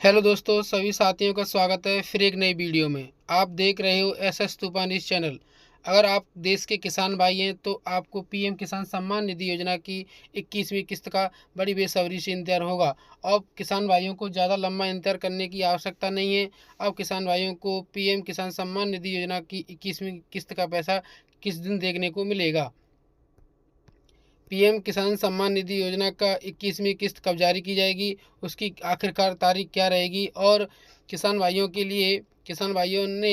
Hello दोस्तों, सभी साथियों का स्वागत है फिर एक नई वीडियो में। आप देख रहे हो एसएस तूफान न्यूज़ चैनल। अगर आप देश के किसान भाई हैं तो आपको पीएम किसान सम्मान निधि योजना की 21वीं किस्त का बड़ी बेसब्री से इंतजार होगा। अब किसान भाइयों को ज़्यादा लंबा इंतजार करने की आवश्यकता नहीं है। अब किसान भाइयों को पीएम किसान सम्मान निधि योजना की 21वीं किस्त का पैसा किस दिन देखने को मिलेगा। पीएम किसान सम्मान निधि योजना का 21वीं किस्त कब जारी की जाएगी, उसकी आखिरकार तारीख क्या रहेगी और किसान भाइयों ने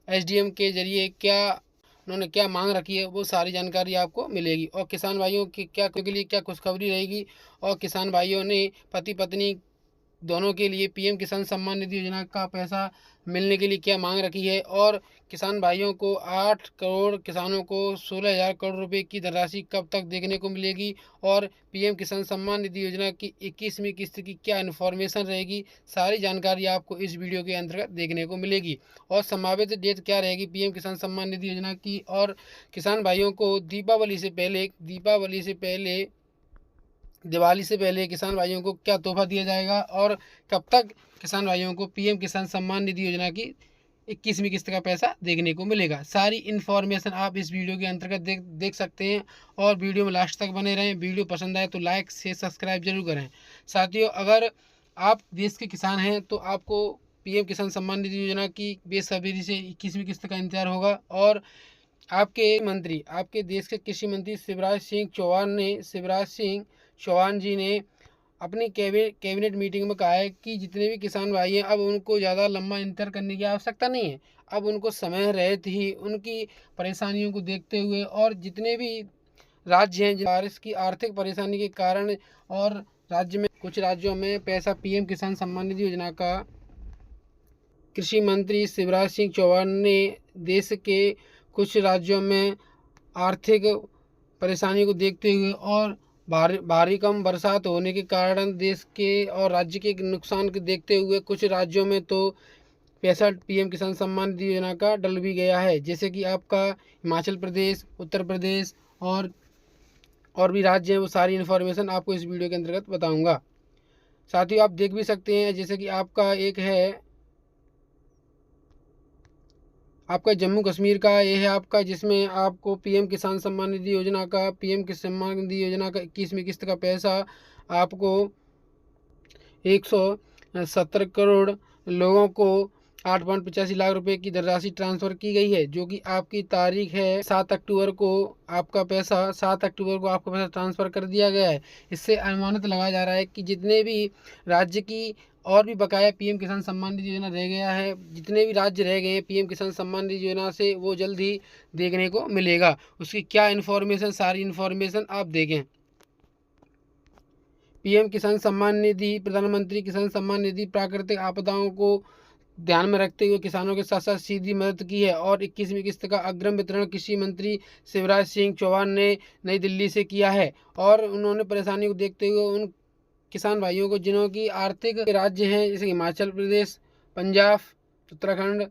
एसडीएम के जरिए उन्होंने क्या मांग रखी है, वो सारी जानकारी आपको मिलेगी। और किसान भाइयों की क्या के लिए क्या खुशखबरी रहेगी और किसान भाइयों ने पति पत्नी दोनों के लिए पीएम किसान सम्मान निधि योजना का पैसा मिलने के लिए क्या मांग रखी है। और किसान भाइयों को 8 करोड़ किसानों को 16,000 करोड़ रुपए की धनराशि कब तक देखने को मिलेगी और पीएम किसान सम्मान निधि योजना की 21वीं किस्त की क्या इन्फॉर्मेशन रहेगी, सारी जानकारी आपको इस वीडियो के अंतर्गत देखने को मिलेगी। और संभावित डेट क्या रहेगी पीएम किसान सम्मान निधि योजना की, और किसान भाइयों को दिवाली से पहले किसान भाइयों को क्या तोहफा दिया जाएगा और कब तक किसान भाइयों को पीएम किसान सम्मान निधि योजना की 21वीं किस्त का पैसा देखने को मिलेगा। सारी इन्फॉर्मेशन आप इस वीडियो के अंतर्गत देख सकते हैं और वीडियो में लास्ट तक बने रहें। वीडियो पसंद आए तो लाइक शेयर सब्सक्राइब जरूर करें। साथियों, अगर आप देश के किसान हैं तो आपको पीएम किसान सम्मान निधि योजना की बेसब्री से 21वीं किस्त का इंतजार होगा। और आपके देश के कृषि मंत्री शिवराज सिंह चौहान जी ने अपनी कैबिनेट मीटिंग में कहा है कि जितने भी किसान भाई हैं अब उनको ज़्यादा लंबा इंतजार करने की आवश्यकता नहीं है। अब उनको समय रहते ही उनकी परेशानियों को देखते हुए और जितने भी राज्य हैं बारिश की आर्थिक परेशानी के कारण और कुछ राज्यों में पैसा पीएम किसान सम्मान निधि योजना का कृषि मंत्री शिवराज सिंह चौहान ने देश के कुछ राज्यों में आर्थिक परेशानी को देखते हुए और भारी कम बरसात होने के कारण देश के और राज्य के नुकसान को देखते हुए कुछ राज्यों में तो पैसा पीएम किसान सम्मान निधि योजना का डल भी गया है, जैसे कि आपका हिमाचल प्रदेश, उत्तर प्रदेश और भी राज्य हैं। वो सारी इन्फॉर्मेशन आपको इस वीडियो के अंतर्गत बताऊंगा। साथियों, आप देख भी सकते हैं जैसे कि आपका जम्मू कश्मीर का ये है आपका, जिसमें आपको पीएम किसान सम्मान निधि योजना का 21वीं किस्त का पैसा आपको 170 करोड़ लोगों को 8.85 लाख रुपए की धनराशि ट्रांसफ़र की गई है, जो कि आपकी तारीख है 7 अक्टूबर को। आपका पैसा 7 अक्टूबर को आपका पैसा ट्रांसफ़र कर दिया गया है। इससे अनुमानित लगाया जा रहा है कि जितने भी राज्य की और भी बकाया पीएम किसान सम्मान निधि योजना रह गया है, जितने भी राज्य रह गए हैं पीएम किसान सम्मान निधि योजना से, वो जल्द ही देखने को मिलेगा। उसकी क्या इन्फॉर्मेशन, सारी इन्फॉर्मेशन आप देखें। पीएम किसान सम्मान निधि प्रधानमंत्री किसान सम्मान निधि प्राकृतिक आपदाओं को ध्यान में रखते हुए किसानों के साथ साथ सीधी मदद की है। और 21वीं किस्त का अग्रिम वितरण कृषि मंत्री शिवराज सिंह चौहान ने नई दिल्ली से किया है। और उन्होंने परेशानी को देखते हुए उन किसान भाइयों को जिन्हों की आर्थिक राज्य हैं जैसे हिमाचल प्रदेश, पंजाब, उत्तराखंड,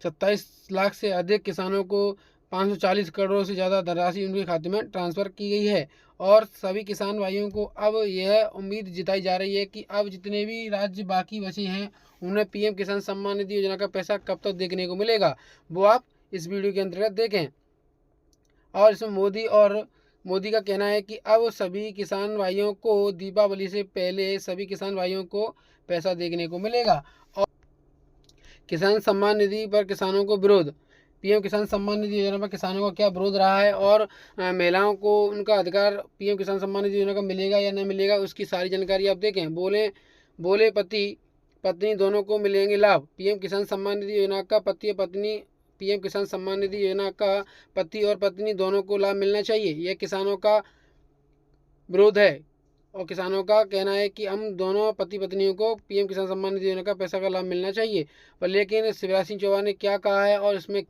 27 लाख से अधिक किसानों को 540 करोड़ से ज़्यादा धनराशि उनके खाते में ट्रांसफ़र की गई है। और सभी किसान भाइयों को अब यह उम्मीद जताई जा रही है कि अब जितने भी राज्य बाकी बचे हैं उन्हें पीएम किसान सम्मान निधि योजना का पैसा कब तक देखने को मिलेगा, वो आप इस वीडियो के अंतर्गत देखें। और इसमें मोदी का कहना है कि अब सभी किसान भाइयों को दीपावली से पहले सभी किसान भाइयों को पैसा देखने को मिलेगा। और किसान सम्मान निधि पर किसानों को विरोध, पीएम किसान सम्मान निधि योजना पर किसानों का क्या विरोध रहा है और महिलाओं को उनका अधिकार पीएम किसान सम्मान निधि योजना का मिलेगा या नहीं मिलेगा, उसकी सारी जानकारी आप देखें। बोले पति पत्नी दोनों को मिलेंगे लाभ, पीएम किसान सम्मान निधि योजना का पीएम किसान सम्मान निधि योजना का पति और पत्नी दोनों को लाभ मिलना चाहिए, यह किसानों का विरोध है। और किसानों का कहना है कि हम दोनों पति पत्नियों को पीएम किसान सम्मान निधि योजना का पैसा का लाभ मिलना चाहिए। पर लेकिन शिवराज सिंह चौहान ने क्या कहा है, और इसमें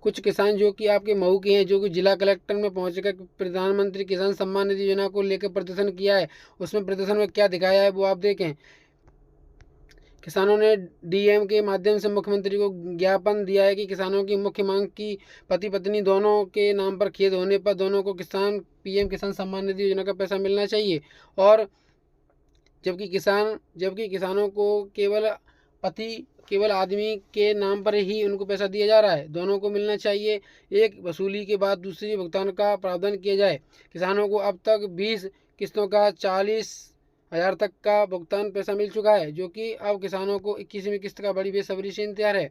कुछ किसान जो कि आपके मऊ के हैं, जो कि जिला कलेक्टर में पहुंचकर प्रधानमंत्री किसान सम्मान निधि योजना को लेकर प्रदर्शन किया है, उसमें प्रदर्शन में क्या दिखाया है वो आप देखें। किसानों ने डीएम के माध्यम से मुख्यमंत्री को ज्ञापन दिया है कि किसानों की मुख्य मांग की पति पत्नी दोनों के नाम पर खेत होने पर दोनों को पीएम किसान सम्मान निधि योजना का पैसा मिलना चाहिए। और जबकि किसानों को केवल आदमी के नाम पर ही उनको पैसा दिया जा रहा है। दोनों को मिलना चाहिए। एक वसूली के बाद दूसरी भुगतान का प्रावधान किया जाए। किसानों को अब तक 20 किस्तों का 40,000 तक का भुगतान पैसा मिल चुका है, जो कि अब किसानों को 21वीं किस्त का बड़ी बेसब्री से इंतजार है।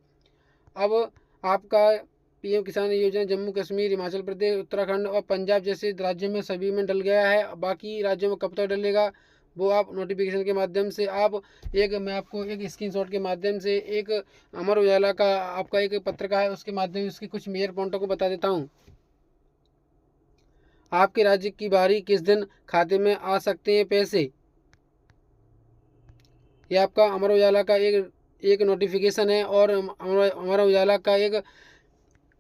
अब आपका पीएम किसान योजना जम्मू कश्मीर, हिमाचल प्रदेश, उत्तराखंड और पंजाब जैसे राज्यों में सभी में डल गया है। बाकी राज्यों में कब तक डलेगा वो आप नोटिफिकेशन के माध्यम से मैं आपको एक स्क्रीनशॉट के माध्यम से एक अमर उजाला का आपका एक पत्रिका है, उसके माध्यम से उसके कुछ मेजर पॉइंटों को बता देता हूँ। आपके राज्य की बारी किस दिन खाते में आ सकते हैं पैसे, ये आपका अमर उजाला का एक नोटिफिकेशन है और अमर उजाला का एक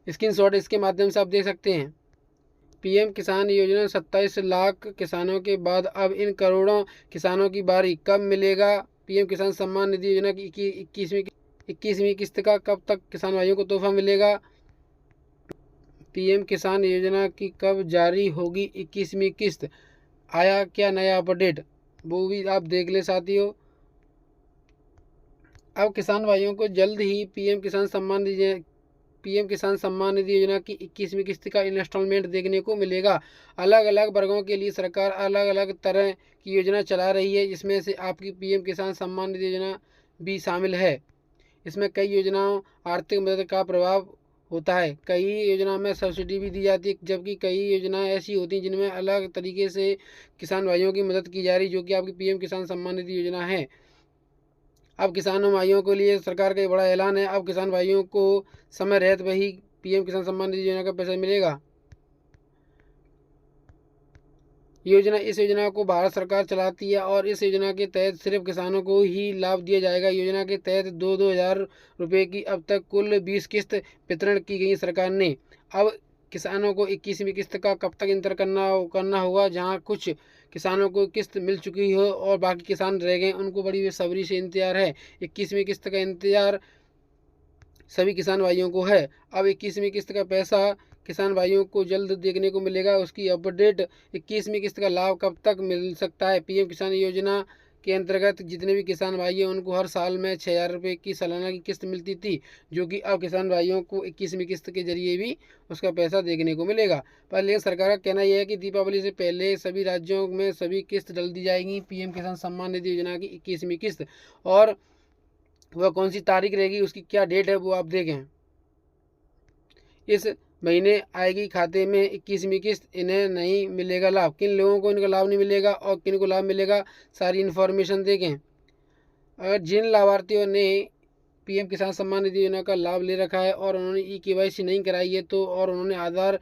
स्क्रीनशॉट इसके माध्यम से आप देख सकते हैं। पीएम किसान योजना 27 लाख किसानों के बाद अब इन करोड़ों किसानों की बारी कब मिलेगा। पीएम किसान सम्मान निधि योजना की 21वीं किस्त का कब तक किसान भाइयों को तोहफा मिलेगा। पीएम किसान योजना की कब जारी होगी 21वीं किस्त, आया क्या नया अपडेट, वो भी आप देख ले साथियों। अब किसान भाइयों को जल्द ही पीएम किसान सम्मान निधि योजना की 21वीं किस्त का इंस्टॉलमेंट देखने को मिलेगा। अलग अलग वर्गों के लिए सरकार अलग अलग तरह की योजना चला रही है, जिसमें से आपकी पीएम किसान सम्मान निधि योजना भी शामिल है। इसमें कई योजनाओं आर्थिक मदद का प्रभाव होता है। कई योजना में सब्सिडी भी दी जाती है, जबकि कई योजनाएं ऐसी होती हैं जिनमें अलग तरीके से किसान भाइयों की मदद की जा रही, जो कि आपकी पीएम किसान सम्मान निधि योजना है। अब किसानों भाइयों के लिए सरकार का एक बड़ा ऐलान है। अब किसान भाइयों को समय रहते वही पीएम किसान सम्मान निधि योजना का पैसा मिलेगा। इस योजना को भारत सरकार चलाती है और इस योजना के तहत सिर्फ किसानों को ही लाभ दिया जाएगा। योजना के तहत 2-2 हज़ार रुपये की अब तक कुल 20 किस्त वितरण की गई सरकार ने। अब किसानों को 21वीं किस्त का कब तक इंतजार करना होगा। जहां कुछ किसानों को किस्त मिल चुकी हो और बाकी किसान रह गए, उनको बड़ी बेसब्री से इंतजार है। 21वीं किस्त का इंतजार सभी किसान भाइयों को है। अब 21वीं किस्त का पैसा किसान भाइयों को जल्द देखने को मिलेगा। उसकी अपडेट 21वीं किस्त का लाभ कब तक मिल सकता है। पीएम किसान योजना के अंतर्गत जितने भी किसान भाई हैं उनको हर साल में 6,000 रुपये की सालाना की किस्त मिलती थी, जो कि अब किसान भाइयों को 21वीं किस्त के जरिए भी उसका पैसा देखने को मिलेगा। पर लेकिन सरकार का कहना यह है कि दीपावली से पहले सभी राज्यों में सभी किस्त डल दी जाएगी पीएम किसान सम्मान निधि योजना की 21वीं किस्त। और वह कौन सी तारीख रहेगी, उसकी क्या डेट है, वो आप देखें। इस महीने आएगी खाते में 21वीं किस्त, इन्हें नहीं मिलेगा लाभ। किन लोगों को इनका लाभ नहीं मिलेगा और किन को लाभ मिलेगा, सारी इन्फॉर्मेशन देखें। अगर जिन लाभार्थियों ने पीएम किसान सम्मान निधि योजना का लाभ ले रखा है और उन्होंने KYC नहीं कराई है तो और उन्होंने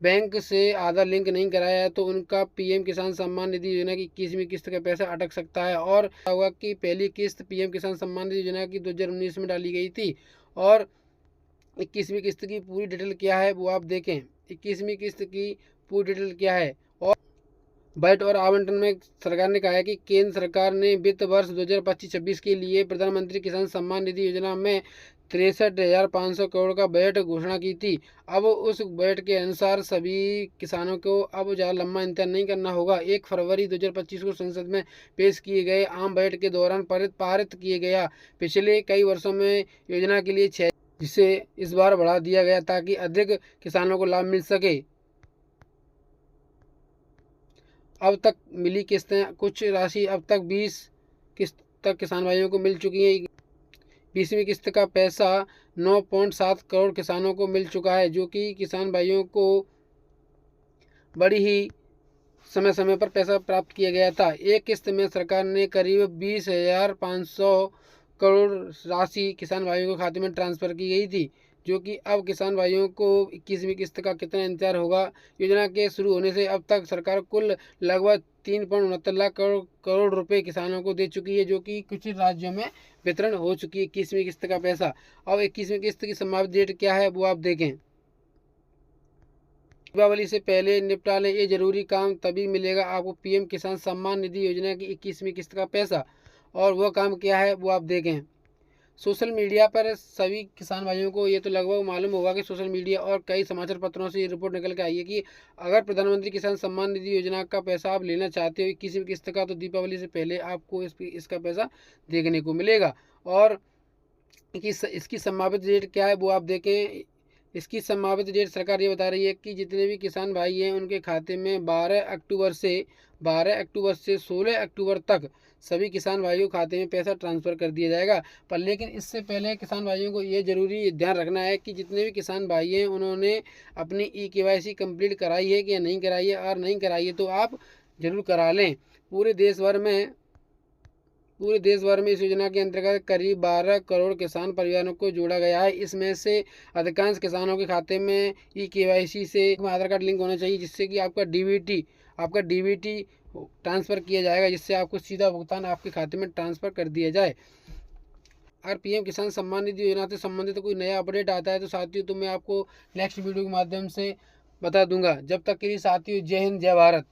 बैंक से आधार लिंक नहीं कराया है, तो उनका पीएम किसान सम्मान निधि योजना की 21वीं किस्त का पैसा अटक सकता है। और हुआ कि पहली किस्त पीएम किसान सम्मान निधि योजना की 2019 में डाली गई थी और 21वीं किस्त की पूरी डिटेल क्या है वो आप देखें। 21वीं किस्त की पूरी डिटेल क्या है। और बजट और आवंटन में सरकार ने कहा है कि केंद्र सरकार ने वित्त वर्ष 2025-26 के लिए प्रधानमंत्री किसान सम्मान निधि योजना में 63,500 करोड़ का बजट घोषणा की थी। अब उस बजट के अनुसार सभी किसानों को अब ज़्यादा लंबा इंतजार नहीं करना होगा। 1 फरवरी 2025 को संसद में पेश किए गए आम बजट के दौरान पारित किए गया। पिछले कई वर्षों में योजना के लिए 6, जिसे इस बार बढ़ा दिया गया ताकि अधिक किसानों को लाभ मिल सके। अब तक मिली किस्तें कुछ राशि अब तक 20 किस्त तक किसान भाइयों को मिल चुकी है। 20वीं किस्त का पैसा 9.7 करोड़ किसानों को मिल चुका है, जो कि किसान भाइयों को बड़ी ही समय समय पर पैसा प्राप्त किया गया था। एक किस्त में सरकार ने करीब 20,500 करोड़ राशि किसान भाइयों के खाते में ट्रांसफ़र की गई थी, जो कि अब किसान भाइयों को 21वीं किस्त का कितना इंतजार होगा। योजना के शुरू होने से अब तक सरकार कुल लगभग 3.69 लाख करोड़ रुपए किसानों को दे चुकी है, जो कि कुछ राज्यों में वितरण हो चुकी है 21वीं किस्त का पैसा। अब 21वीं किस्त की संभावित डेट क्या है वो आप देखें। दीपावली से पहले निपटा लें ये जरूरी काम, तभी मिलेगा आपको पीएम किसान सम्मान निधि योजना की 21वीं किस्त का पैसा। और वह काम क्या है वो आप देखें। सोशल मीडिया पर सभी किसान भाइयों को ये तो लगभग मालूम होगा कि सोशल मीडिया और कई समाचार पत्रों से ये रिपोर्ट निकल के आई है कि अगर प्रधानमंत्री किसान सम्मान निधि योजना का पैसा आप लेना चाहते हो किसी भी किस्त का, तो दीपावली से पहले आपको इसका पैसा देखने को मिलेगा। और इसकी संभावित डेट क्या है वो आप देखें। इसकी संभावित डेट सरकार ये बता रही है कि जितने भी किसान भाई हैं उनके खाते में 12 अक्टूबर से 16 अक्टूबर तक सभी किसान भाइयों के खाते में पैसा ट्रांसफ़र कर दिया जाएगा। पर लेकिन इससे पहले किसान भाइयों को ये ज़रूरी ध्यान रखना है कि जितने भी किसान भाई हैं उन्होंने अपनी KYC कंप्लीट कराई है कि नहीं कराई है, और नहीं कराई है तो आप ज़रूर करा लें। पूरे देश भर में इस योजना के अंतर्गत करीब 12 करोड़ किसान परिवारों को जोड़ा गया है। इसमें से अधिकांश किसानों के खाते में KYC से आधार कार्ड लिंक होना चाहिए, जिससे कि आपका DBT ट्रांसफ़र किया जाएगा, जिससे आपको सीधा भुगतान आपके खाते में ट्रांसफ़र कर दिया जाए। अगर PM किसान सम्मान निधि योजना से संबंधित कोई नया अपडेट आता है तो साथियों तो मैं आपको नेक्स्ट वीडियो के माध्यम से बता दूंगा। जब तक के लिए साथियों, जय हिंद, जय भारत।